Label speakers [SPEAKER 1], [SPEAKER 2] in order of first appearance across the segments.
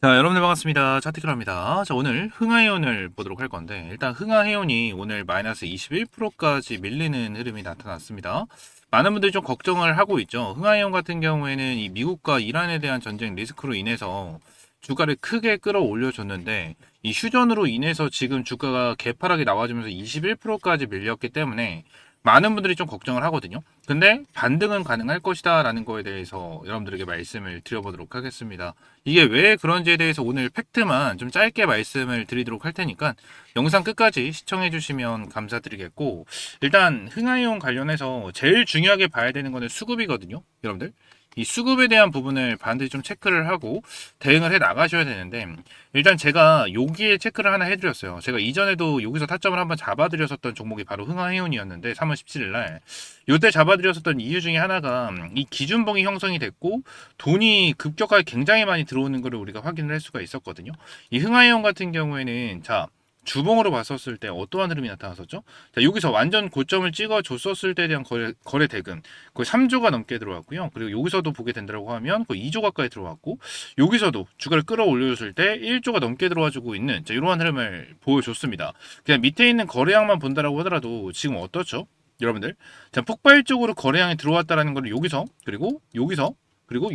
[SPEAKER 1] 자, 여러분들 반갑습니다. 차트키로입니다. 자, 오늘 흥하해온을 보도록 할 건데, 일단 흥하해온이 오늘 마이너스 21%까지 밀리는 흐름이 나타났습니다. 많은 분들이 좀 걱정을 하고 있죠. 흥하해온 같은 경우에는 이 미국과 이란에 대한 전쟁 리스크로 인해서 주가를 크게 끌어올려줬는데, 이 휴전으로 인해서 지금 주가가 개파락이 나와주면서 21%까지 밀렸기 때문에 많은 분들이 좀 걱정을 하거든요. 근데 반등은 가능할 것이다 라는 거에 대해서 여러분들에게 말씀을 드려보도록 하겠습니다. 이게 왜 그런지에 대해서 오늘 팩트만 좀 짧게 말씀을 드리도록 할 테니까 영상 끝까지 시청해 주시면 감사드리겠고, 일단 흥하이온 관련해서 제일 중요하게 봐야 되는 거는 수급이거든요, 여러분들. 이 수급에 대한 부분을 반드시 좀 체크를 하고 대응을 해 나가셔야 되는데, 일단 제가 여기에 체크를 하나 해드렸어요. 제가 이전에도 여기서 타점을 한번 잡아드렸었던 종목이 바로 흥하해운이었는데 3월 17일 날 이때 잡아드렸었던 이유 중에 하나가 이 기준봉이 형성이 됐고 돈이 급격하게 굉장히 많이 들어오는 것을 우리가 확인을 할 수가 있었거든요. 이 흥하해운 같은 경우에는 자, 주봉으로 봤었을 때 어떠한 흐름이 나타났었죠? 자, 여기서 완전 고점을 찍어 줬었을 때에 대한 거래 대금 거의 3조가 넘게 들어왔고요. 그리고 여기서도 보게 된다고 하면 거의 2조 가까이 들어왔고, 여기서도 주가를 끌어올려줬을 때 1조가 넘게 들어와주고 있는 자, 이러한 흐름을 보여줬습니다. 그냥 밑에 있는 거래량만 본다라고 하더라도 지금 어떻죠? 여러분들, 자, 폭발적으로 거래량이 들어왔다라는 걸 여기서 그리고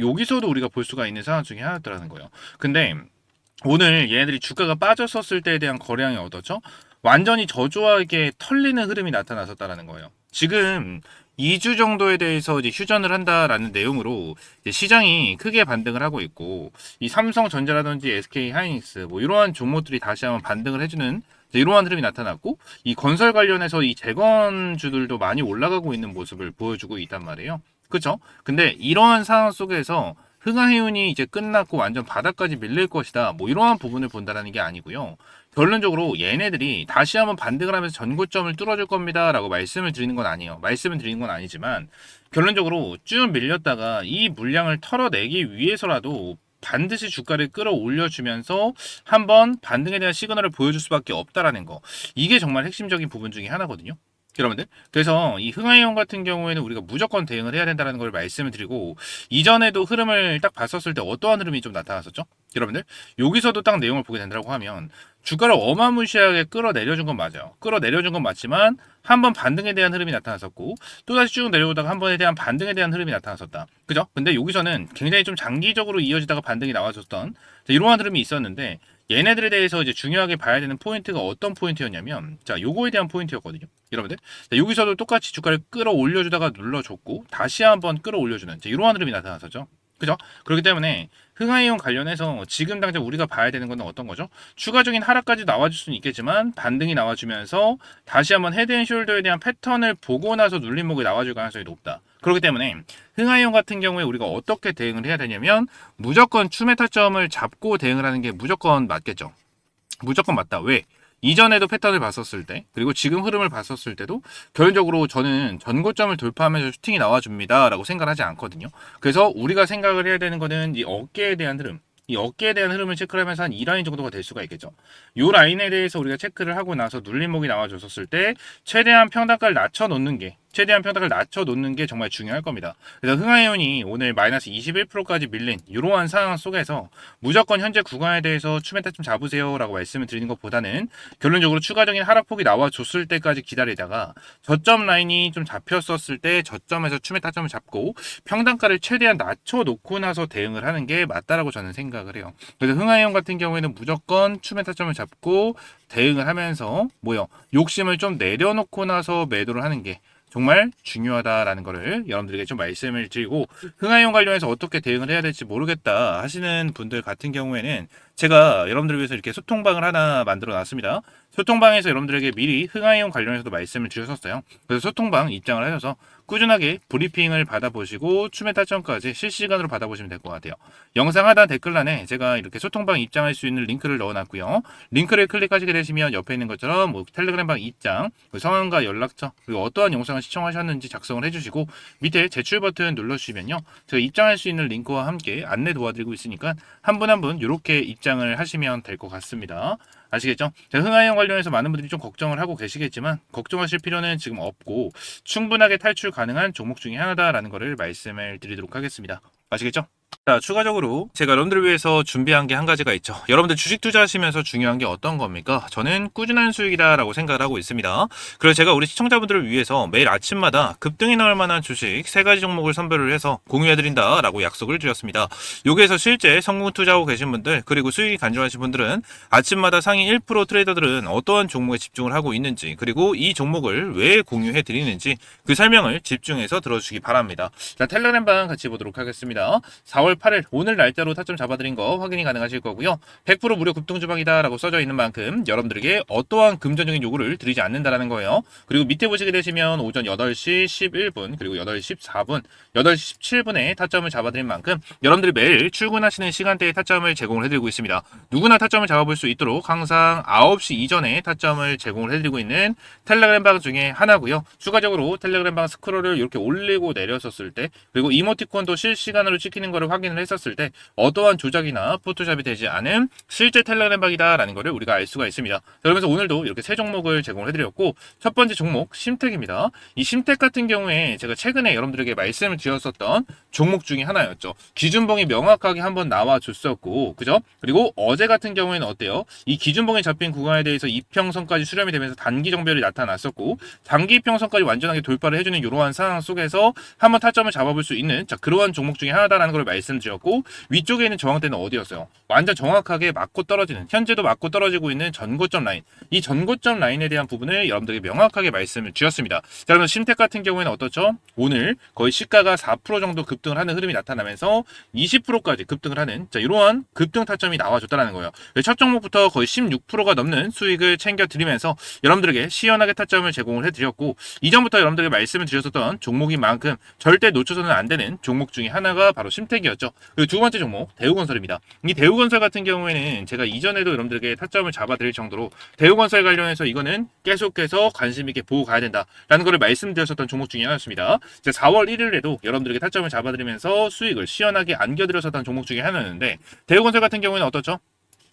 [SPEAKER 1] 여기서도 우리가 볼 수가 있는 상황 중에 하나였다라는 거예요. 근데 오늘 얘네들이 주가가 빠졌었을 때에 대한 거래량이 어떻죠? 완전히 저조하게 털리는 흐름이 나타났었다라는 거예요. 지금 2주 정도에 대해서 이제 휴전을 한다라는 내용으로 이제 시장이 크게 반등을 하고 있고, 이 삼성전자라든지 SK 하이닉스 뭐 이러한 종목들이 다시 한번 반등을 해주는 이러한 흐름이 나타났고, 이 건설 관련해서 이 재건주들도 많이 올라가고 있는 모습을 보여주고 있단 말이에요. 그렇죠? 근데 이러한 상황 속에서 흥하해운이 이제 끝났고 완전 바닥까지 밀릴 것이다, 뭐 이러한 부분을 본다라는 게 아니고요. 결론적으로 얘네들이 다시 한번 반등을 하면서 전고점을 뚫어줄 겁니다 라고 말씀을 드리는 건 아니에요. 말씀을 드리는 건 아니지만 결론적으로 쭉 밀렸다가 이 물량을 털어내기 위해서라도 반드시 주가를 끌어올려주면서 한번 반등에 대한 시그널을 보여줄 수밖에 없다라는 거, 이게 정말 핵심적인 부분 중에 하나거든요, 여러분들. 그래서 이 흥하이온 같은 경우에는 우리가 무조건 대응을 해야 된다는 걸 말씀을 드리고, 이전에도 흐름을 딱 봤었을 때 어떠한 흐름이 좀 나타났었죠, 여러분들? 여기서도 딱 내용을 보게 된다고 하면 주가를 어마무시하게 끌어내려준 건 맞아요. 끌어내려준 건 맞지만 한번 반등에 대한 흐름이 나타났었고, 또다시 쭉 내려오다가 한 번에 대한 반등에 대한 흐름이 나타났었다, 그죠? 근데 여기서는 굉장히 좀 장기적으로 이어지다가 반등이 나와줬던 이러한 흐름이 있었는데, 얘네들에 대해서 이제 중요하게 봐야 되는 포인트가 어떤 포인트였냐면, 자, 요거에 대한 포인트였거든요, 여러분들. 자, 여기서도 똑같이 주가를 끌어올려주다가 눌러줬고 다시 한번 끌어올려주는 자, 이러한 흐름이 나타났었죠, 그죠? 그렇기 때문에 흥하이온 관련해서 지금 당장 우리가 봐야 되는 건 어떤 거죠? 추가적인 하락까지 나와줄 수는 있겠지만 반등이 나와주면서 다시 한번 헤드앤숄더에 대한 패턴을 보고 나서 눌림목이 나와줄 가능성이 높다. 그렇기 때문에 흥하이온 같은 경우에 우리가 어떻게 대응을 해야 되냐면, 무조건 추매 타점을 잡고 대응을 하는 게 무조건 맞겠죠. 무조건 맞다. 왜? 이전에도 패턴을 봤었을 때, 그리고 지금 흐름을 봤었을 때도 결론적으로 저는 전고점을 돌파하면서 슈팅이 나와줍니다 라고 생각을 하지 않거든요. 그래서 우리가 생각을 해야 되는 거는 이 어깨에 대한 흐름, 이 어깨에 대한 흐름을 체크를 하면서 한 2라인 정도가 될 수가 있겠죠. 이 라인에 대해서 우리가 체크를 하고 나서 눌림목이 나와줬었을 때 최대한 평단가를 낮춰 놓는 게 정말 중요할 겁니다. 그래서 흥하이온이 오늘 마이너스 21%까지 밀린 이러한 상황 속에서 무조건 현재 구간에 대해서 추메타 좀 잡으세요라고 말씀을 드리는 것보다는, 결론적으로 추가적인 하락폭이 나와줬을 때까지 기다리다가 저점 라인이 좀 잡혔었을 때 저점에서 추메타 점을 잡고 평단가를 최대한 낮춰놓고 나서 대응을 하는 게 맞다라고 저는 생각을 해요. 그래서 흥하이온 같은 경우에는 무조건 추메타 점을 잡고 대응을 하면서 욕심을 좀 내려놓고 나서 매도를 하는 게 정말 중요하다라는 거를 여러분들에게 좀 말씀을 드리고, 흥하이온 관련해서 어떻게 대응을 해야 될지 모르겠다 하시는 분들 같은 경우에는 제가 여러분들을 위해서 이렇게 소통방을 하나 만들어 놨습니다. 소통방에서 여러분들에게 미리 흥하이온 관련해서도 말씀을 드렸었어요. 그래서 소통방 입장을 하셔서 꾸준하게 브리핑을 받아보시고 추매 타점까지 실시간으로 받아보시면 될 것 같아요. 영상 하단 댓글란에 제가 이렇게 소통방 입장할 수 있는 링크를 넣어놨고요. 링크를 클릭하시게 되시면 옆에 있는 것처럼 뭐 텔레그램방 입장, 성함과 연락처, 그리고 어떠한 영상을 시청하셨는지 작성을 해주시고 밑에 제출 버튼 눌러주시면요, 제가 입장할 수 있는 링크와 함께 안내 도와드리고 있으니까 한 분 한 분 이렇게 입장을 하시면 될 것 같습니다. 아시겠죠? 흥하이온 관련해서 많은 분들이 좀 걱정을 하고 계시겠지만 걱정하실 필요는 지금 없고 충분하게 탈출 가능한 종목 중에 하나다라는 것을 말씀을 드리도록 하겠습니다. 아시겠죠? 자, 추가적으로 제가 여러분들을 위해서 준비한 게 한 가지가 있죠. 여러분들 주식 투자하시면서 중요한 게 어떤 겁니까? 저는 꾸준한 수익이다라고 생각을 하고 있습니다. 그래서 제가 우리 시청자분들을 위해서 매일 아침마다 급등이 나올 만한 주식 3가지 종목을 선별을 해서 공유해드린다라고 약속을 드렸습니다. 여기에서 실제 성공 투자하고 계신 분들, 그리고 수익이 간절하신 분들은 아침마다 상위 1% 트레이더들은 어떠한 종목에 집중을 하고 있는지, 그리고 이 종목을 왜 공유해드리는지 그 설명을 집중해서 들어주시기 바랍니다. 자, 텔레그램방 같이 보도록 하겠습니다. 4월 8일 오늘 날짜로 타점 잡아드린 거 확인이 가능하실 거고요. 100% 무료 급등주방이다 라고 써져 있는 만큼 여러분들에게 어떠한 금전적인 요구를 드리지 않는다라는 거예요. 그리고 밑에 보시게 되시면 오전 8시 11분 그리고 8시 14분 8시 17분에 타점을 잡아드린 만큼 여러분들이 매일 출근하시는 시간대에 타점을 제공을 해드리고 있습니다. 누구나 타점을 잡아볼 수 있도록 항상 9시 이전에 타점을 제공을 해드리고 있는 텔레그램방 중에 하나고요. 추가적으로 텔레그램방 스크롤을 이렇게 올리고 내렸었을 때, 그리고 이모티콘도 실시간으로 찍히는 것을 확인을 했었을 때 어떠한 조작이나 포토샵이 되지 않은 실제 텔레그램방이다라는 것을 우리가 알 수가 있습니다. 그러면서 오늘도 이렇게 세 종목을 제공을 해드렸고, 첫 번째 종목 심택입니다. 이 심택 같은 경우에 제가 최근에 여러분들에게 말씀을 드렸었던 종목 중에 하나였죠. 기준봉이 명확하게 한번 나와줬었고, 그죠? 그리고 어제 같은 경우에는 어때요? 이 기준봉에 잡힌 구간에 대해서 이평선까지 수렴이 되면서 단기 정배열이 나타났었고, 장기 이평선까지 완전하게 돌파를 해주는 이러한 상황 속에서 한번 타점을 잡아볼 수 있는, 자, 그러한 종목 중에 하나다라는 걸 말씀드렸고, 위쪽에 있는 저항대는 어디였어요? 완전 정확하게 맞고 떨어지는, 현재도 맞고 떨어지고 있는 전고점 라인, 이 전고점 라인에 대한 부분을 여러분들에게 명확하게 말씀을 드렸습니다. 자, 그러면 심택 같은 경우에는 어떻죠? 오늘 거의 시가가 4% 정도 급등을 하는 흐름이 나타나면서 20%까지 급등을 하는, 자, 이러한 급등 타점이 나와줬다는 거예요. 첫 종목부터 거의 16%가 넘는 수익을 챙겨드리면서 여러분들에게 시원하게 타점을 제공을 해드렸고, 이전부터 여러분들에게 말씀을 드렸었던 종목인 만큼 절대 놓쳐서는 안 되는 종목 중에 하나가 바로 심택이었죠. 그리고 두 번째 종목 대우건설입니다. 이 대우건설 같은 경우에는 제가 이전에도 여러분들에게 타점을 잡아드릴 정도로 대우건설 관련해서 이거는 계속해서 관심 있게 보고 가야 된다라는 것을 말씀드렸었던 종목 중에 하나였습니다. 4월 1일에도 여러분들에게 타점을 잡아드리면서 수익을 시원하게 안겨드렸었던 종목 중에 하나였는데, 대우건설 같은 경우에는 어떻죠?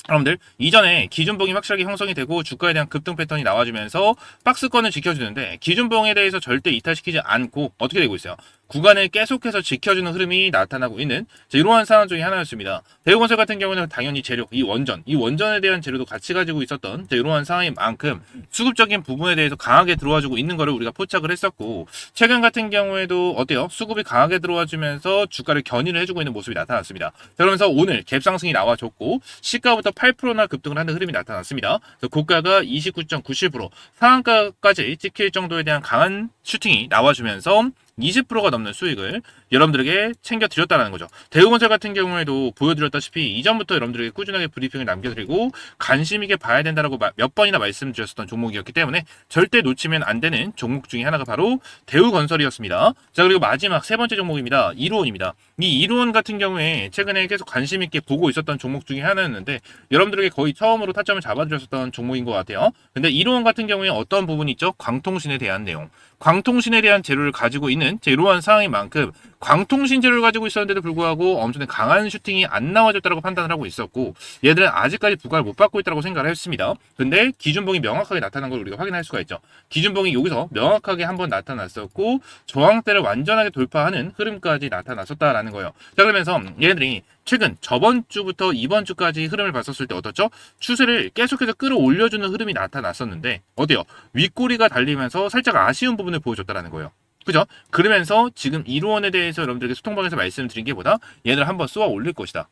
[SPEAKER 1] 여러분들 이전에 기준봉이 확실하게 형성이 되고 주가에 대한 급등 패턴이 나와주면서 박스권을 지켜주는데, 기준봉에 대해서 절대 이탈시키지 않고 어떻게 되고 있어요? 구간을 계속해서 지켜주는 흐름이 나타나고 있는, 이러한 상황 중에 하나였습니다. 대우건설 같은 경우는 당연히 재료, 이 원전에 대한 재료도 같이 가지고 있었던 이러한 상황인 만큼 수급적인 부분에 대해서 강하게 들어와주고 있는 것을 우리가 포착을 했었고, 최근 같은 경우에도 어때요? 수급이 강하게 들어와주면서 주가를 견인을 해주고 있는 모습이 나타났습니다. 그러면서 오늘 갭상승이 나와줬고 시가부터 8%나 급등을 하는 흐름이 나타났습니다. 고가가 29.97%, 상한가까지 찍힐 정도에 대한 강한 슈팅이 나와주면서 20%가 넘는 수익을 여러분들에게 챙겨드렸다는 거죠. 대우건설 같은 경우에도 보여드렸다시피 이전부터 여러분들에게 꾸준하게 브리핑을 남겨드리고 관심 있게 봐야 된다라고 몇 번이나 말씀드렸었던 종목이었기 때문에 절대 놓치면 안 되는 종목 중에 하나가 바로 대우건설이었습니다. 자, 그리고 마지막 세 번째 종목입니다. 이루온입니다. 이 이루온 같은 경우에 최근에 계속 관심 있게 보고 있었던 종목 중에 하나였는데 여러분들에게 거의 처음으로 타점을 잡아드렸었던 종목인 것 같아요. 근데 이루온 같은 경우에 어떤 부분이 있죠? 광통신에 대한 내용. 광통신에 대한 재료를 가지고 있는 이러한 상황인 만큼 광통신 재료를 가지고 있었는데도 불구하고 엄청나게 강한 슈팅이 안 나와줬다고 판단을 하고 있었고, 얘들은 아직까지 부과를 못 받고 있다고 생각을 했습니다. 근데 기준봉이 명확하게 나타난 걸 우리가 확인할 수가 있죠. 기준봉이 여기서 명확하게 한번 나타났었고 저항대를 완전하게 돌파하는 흐름까지 나타났었다라는 거예요. 자, 그러면서 얘네들이 최근 저번 주부터 이번 주까지 흐름을 봤었을 때 어떻죠? 추세를 계속해서 끌어올려주는 흐름이 나타났었는데 어때요? 윗꼬리가 달리면서 살짝 아쉬운 부분을 보여줬다라는 거예요. 그죠? 그러면서 지금 이루원에 대해서 여러분들에게 소통방에서 말씀드린 게 보다 얘를 한번 쏘아 올릴 것이다.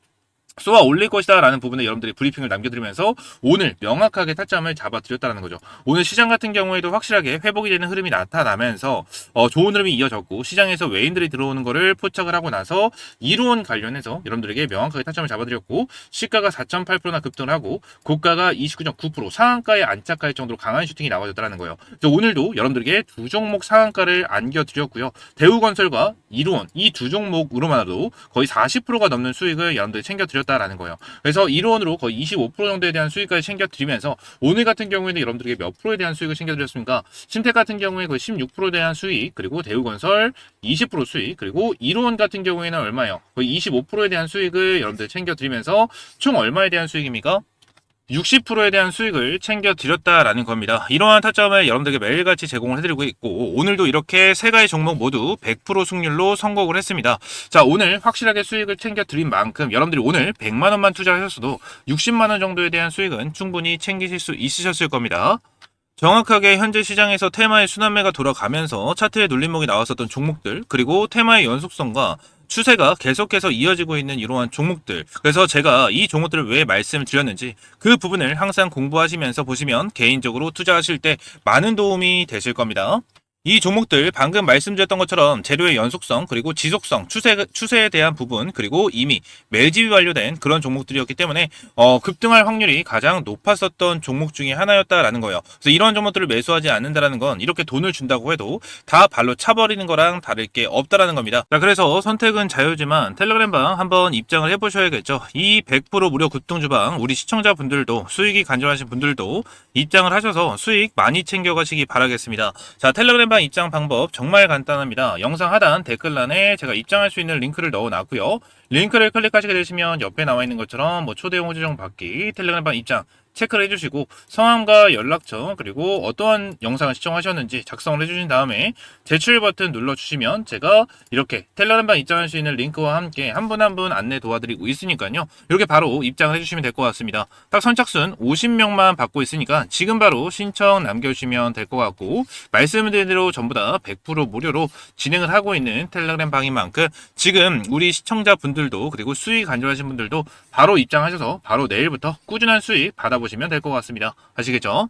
[SPEAKER 1] 쏘아 올릴 것이다 라는 부분에 여러분들이 브리핑을 남겨드리면서 오늘 명확하게 타점을 잡아드렸다는 거죠. 오늘 시장 같은 경우에도 확실하게 회복이 되는 흐름이 나타나면서 좋은 흐름이 이어졌고 시장에서 외인들이 들어오는 거를 포착을 하고 나서 이루온 관련해서 여러분들에게 명확하게 타점을 잡아드렸고 시가가 4.8%나 급등을 하고 고가가 29.9% 상한가에 안착할 정도로 강한 슈팅이 나와줬다는 거예요. 오늘도 여러분들에게 두 종목 상한가를 안겨드렸고요. 대우건설과 이루온 이 두 종목으로만으로도 거의 40%가 넘는 수익을 여러분들이 챙겨드렸다라는 거예요. 그래서 이루온으로 거의 25% 정도에 대한 수익까지 챙겨드리면서 오늘 같은 경우에는 여러분들에게 몇 프로에 대한 수익을 챙겨드렸습니까? 심택 같은 경우에 거의 16%에 대한 수익, 그리고 대우건설 20% 수익, 그리고 이루온 같은 경우에는 얼마예요? 거의 25%에 대한 수익을 여러분들 챙겨드리면서 총 얼마에 대한 수익입니까? 60%에 대한 수익을 챙겨드렸다라는 겁니다. 이러한 타점을 여러분들에게 매일같이 제공을 해드리고 있고 오늘도 이렇게 세 가지 종목 모두 100% 승률로 선곡을 했습니다. 자, 오늘 확실하게 수익을 챙겨드린 만큼 여러분들이 오늘 100만원만 투자하셨어도 60만원 정도에 대한 수익은 충분히 챙기실 수 있으셨을 겁니다. 정확하게 현재 시장에서 테마의 순환매가 돌아가면서 차트에 눌림목이 나왔었던 종목들, 그리고 테마의 연속성과 추세가 계속해서 이어지고 있는 이러한 종목들. 그래서 제가 이 종목들을 왜 말씀을 드렸는지 그 부분을 항상 공부하시면서 보시면 개인적으로 투자하실 때 많은 도움이 되실 겁니다. 이 종목들 방금 말씀드렸던 것처럼 재료의 연속성 그리고 지속성 추세에 대한 부분 그리고 이미 매집이 완료된 그런 종목들이었기 때문에 급등할 확률이 가장 높았었던 종목 중에 하나였다라는 거예요. 그래서 이런 종목들을 매수하지 않는다라는 건 이렇게 돈을 준다고 해도 다 발로 차버리는 거랑 다를 게 없다라는 겁니다. 자, 그래서 선택은 자유지만 텔레그램방 한번 입장을 해보셔야겠죠. 이 100% 무료 급등 주방 우리 시청자분들도 수익이 간절하신 분들도 입장을 하셔서 수익 많이 챙겨가시기 바라겠습니다. 자, 텔레그램 입장 방법 정말 간단합니다. 영상 하단 댓글란에 제가 입장할 수 있는 링크를 넣어놨고요. 링크를 클릭하시게 되시면 옆에 나와 있는 것처럼 초대 홍보 지정 받기, 텔레그램방 입장 체크를 해주시고 성함과 연락처 그리고 어떠한 영상을 시청하셨는지 작성을 해주신 다음에 제출 버튼 눌러주시면 제가 이렇게 텔레그램방 입장할 수 있는 링크와 함께 한 분 한 분 안내 도와드리고 있으니까요. 이렇게 바로 입장을 해주시면 될 것 같습니다. 딱 선착순 50명만 받고 있으니까 지금 바로 신청 남겨주시면 될 것 같고 말씀드린 대로 전부 다 100% 무료로 진행을 하고 있는 텔레그램 방인 만큼 지금 우리 시청자분들도 그리고 수익 간절하신 분들도 바로 입장하셔서 바로 내일부터 꾸준한 수익 받아보시면 될 것 같습니다. 아시겠죠?